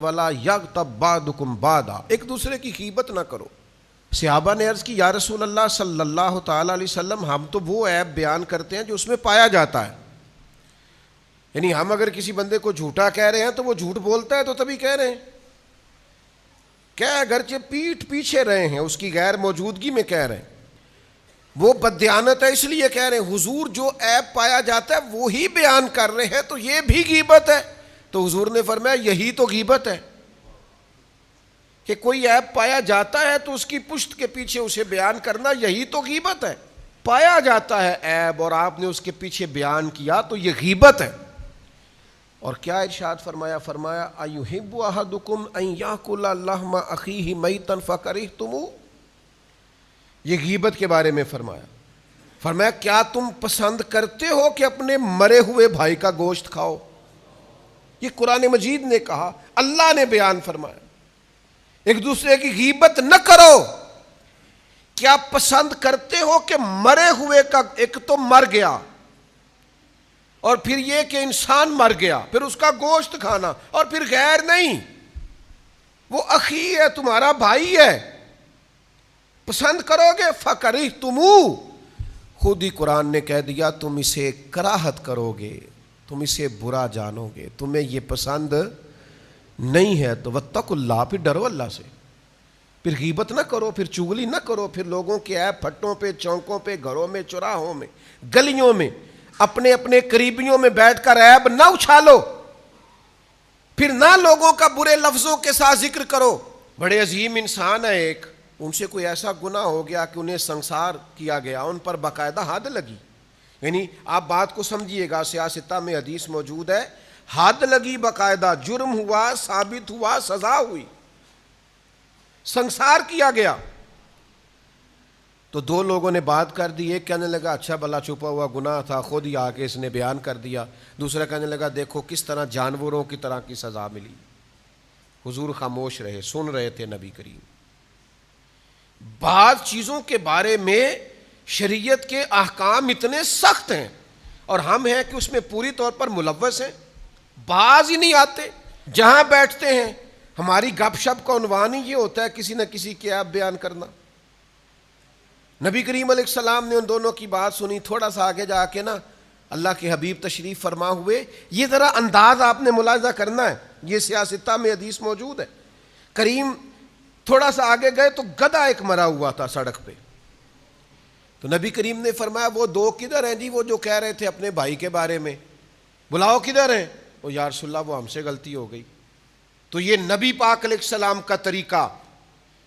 ولا یغتب بعضکم بعضا، ایک دوسرے کی غیبت نہ کرو۔ صحابہ نے عرض کی یا رسول اللہ صلی اللہ تعالی علیہ وسلم، ہم تو وہ عیب بیان کرتے ہیں جو اس میں پایا جاتا ہے، یعنی ہم اگر کسی بندے کو جھوٹا کہہ رہے ہیں تو وہ جھوٹ بولتا ہے تو تبھی کہہ رہے ہیں، کیا اگرچہ پیٹھ پیچھے رہے ہیں، اس کی غیر موجودگی میں کہہ رہے ہیں، وہ بددیانت ہے اس لیے کہہ رہے ہیں۔ حضور جو عیب پایا جاتا ہے وہی بیان کر رہے ہیں تو یہ بھی غیبت ہے۔ تو حضور نے فرمایا یہی تو غیبت ہے کہ کوئی عیب پایا جاتا ہے تو اس کی پشت کے پیچھے اسے بیان کرنا، یہی تو غیبت ہے۔ پایا جاتا ہے عیب اور آپ نے اس کے پیچھے بیان کیا تو یہ غیبت ہے۔ اور کیا ارشاد فرمایا؟ فرمایا ایحب احدکم ان یاکل لحم اخیہ میتا فکرہتموہ، یہ غیبت کے بارے میں فرمایا۔ فرمایا کیا تم پسند کرتے ہو کہ اپنے مرے ہوئے بھائی کا گوشت کھاؤ؟ یہ قرآن مجید نے کہا، اللہ نے بیان فرمایا ایک دوسرے کی غیبت نہ کرو۔ کیا پسند کرتے ہو کہ مرے ہوئے کا، ایک تو مر گیا اور پھر یہ کہ انسان مر گیا، پھر اس کا گوشت کھانا، اور پھر غیر نہیں، وہ اخی ہے، تمہارا بھائی ہے، پسند کرو گے؟ فکرہتموہ، خود ہی قرآن نے کہہ دیا تم اسے کراہت کرو گے، تم اسے برا جانو گے، تمہیں یہ پسند نہیں ہے۔ تو واتقوا اللہ، پھر ڈرو اللہ سے، پھر غیبت نہ کرو، پھر چغلی نہ کرو، پھر لوگوں کے عیب پھٹوں پہ، چوکوں پہ، گھروں میں، چوراہوں میں، گلیوں میں، اپنے اپنے قریبیوں میں بیٹھ کر عیب نہ اچھالو، پھر نہ لوگوں کا برے لفظوں کے ساتھ ذکر کرو۔ بڑے عظیم انسان ہے ایک، ان سے کوئی ایسا گناہ ہو گیا کہ انہیں سنسار کیا گیا، ان پر باقاعدہ حد لگی، یعنی آپ بات کو سمجھیے گا، سیاستہ میں حدیث موجود ہے، حد لگی باقاعدہ، جرم ہوا، ثابت ہوا، سزا ہوئی، سنسار کیا گیا۔ تو دو لوگوں نے بات کر دی، ایک کہنے لگا اچھا بھلا چھپا ہوا گناہ تھا، خود ہی آ کے اس نے بیان کر دیا، دوسرا کہنے لگا دیکھو کس طرح جانوروں کی طرح کی سزا ملی۔ حضور خاموش رہے، سن رہے تھے نبی کریم۔ بعض چیزوں کے بارے میں شریعت کے احکام اتنے سخت ہیں اور ہم ہیں کہ اس میں پوری طور پر ملوث ہیں، باز ہی نہیں آتے۔ جہاں بیٹھتے ہیں ہماری گپ شپ کا عنوان ہی یہ ہوتا ہے کسی نہ کسی کے عیب بیان کرنا۔ نبی کریم علیہ السلام نے ان دونوں کی بات سنی، تھوڑا سا آگے جا کے نا اللہ کے حبیب تشریف فرما ہوئے، یہ ذرا انداز آپ نے ملاحظہ کرنا ہے، یہ سیاستہ میں حدیث موجود ہے۔ کریم تھوڑا سا آگے گئے تو گدھا ایک مرا ہوا تھا سڑک پہ، تو نبی کریم نے فرمایا وہ دو کدھر ہیں جی، وہ جو کہہ رہے تھے اپنے بھائی کے بارے میں، بلاؤ کدھر ہیں؟ وہ یا رسول اللہ وہ ہم سے غلطی ہو گئی۔ تو یہ نبی پاک علیہ السلام کا طریقہ،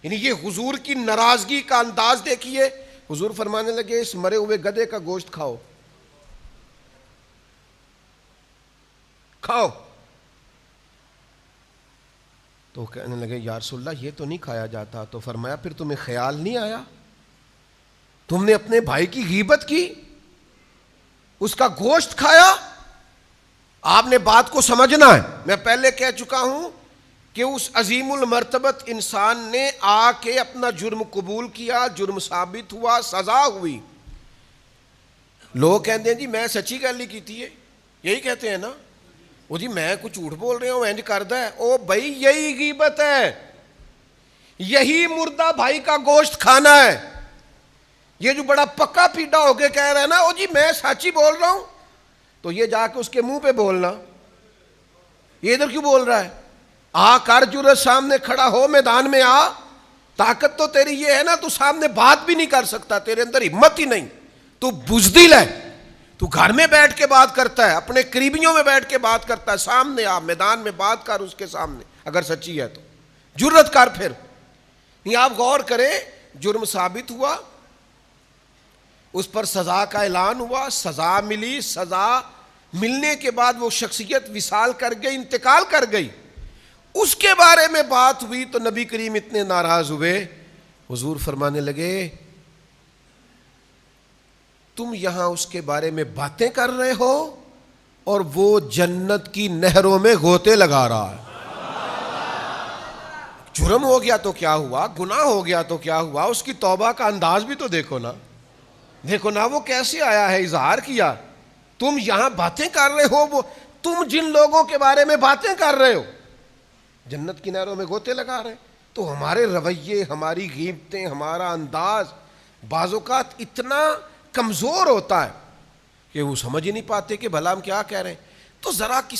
یعنی یہ حضور کی ناراضگی کا انداز دیکھیے۔ حضور فرمانے لگے اس مرے ہوئے گدھے کا گوشت کھاؤ، کھاؤ۔ تو کہنے لگے یا رسول اللہ یہ تو نہیں کھایا جاتا۔ تو فرمایا پھر تمہیں خیال نہیں آیا؟ تم نے اپنے بھائی کی غیبت کی، اس کا گوشت کھایا۔ آپ نے بات کو سمجھنا ہے، میں پہلے کہہ چکا ہوں کہ اس عظیم المرتبت انسان نے آ کے اپنا جرم قبول کیا، جرم ثابت ہوا، سزا ہوئی۔ لوگ کہتے ہیں جی میں سچی گل ہی کیتی ہے، یہی کہتے ہیں نا، وہ جی میں کچھ جھوٹ بول رہے ہوں، انج کردا ہے، او بھائی یہی غیبت ہے، یہی مردہ بھائی کا گوشت کھانا ہے۔ یہ جو بڑا پکا پیڈا ہو کے کہہ رہا ہے نا او جی میں سچی بول رہا ہوں، تو یہ جا کے اس کے منہ پہ بولنا، یہ ادھر کیوں بول رہا ہے؟ آ کر جرت سامنے کھڑا ہو، میدان میں آ، طاقت تو تیری یہ ہے نا تو سامنے بات بھی نہیں کر سکتا، تیرے اندر ہمت ہی نہیں، تو بزدل ہے، تو گھر میں بیٹھ کے بات کرتا ہے، اپنے قریبیوں میں بیٹھ کے بات کرتا ہے، سامنے آ، میدان میں بات کر اس کے سامنے، اگر سچی ہے تو جرت کر۔ پھر یہ آپ غور کریں، جرم ثابت ہوا، اس پر سزا کا اعلان ہوا، سزا ملی، سزا ملنے کے بعد وہ شخصیت وصال کر گئی، انتقال کر گئی، اس کے بارے میں بات ہوئی تو نبی کریم اتنے ناراض ہوئے، حضور فرمانے لگے تم یہاں اس کے بارے میں باتیں کر رہے ہو اور وہ جنت کی نہروں میں غوطے لگا رہا ہے۔ جرم ہو گیا تو کیا ہوا، گناہ ہو گیا تو کیا ہوا، اس کی توبہ کا انداز بھی تو دیکھو نا، دیکھو نا وہ کیسے آیا ہے، اظہار کیا۔ تم یہاں باتیں کر رہے ہو، وہ تم جن لوگوں کے بارے میں باتیں کر رہے ہو جنت کی نہروں میں گوتے لگا رہے ہیں. تو ہمارے رویے، ہماری غیبتیں، ہمارا انداز بعض اوقات اتنا کمزور ہوتا ہے کہ وہ سمجھ ہی نہیں پاتے کہ بھلا ہم کیا کہہ رہے ہیں. تو ذرا کسی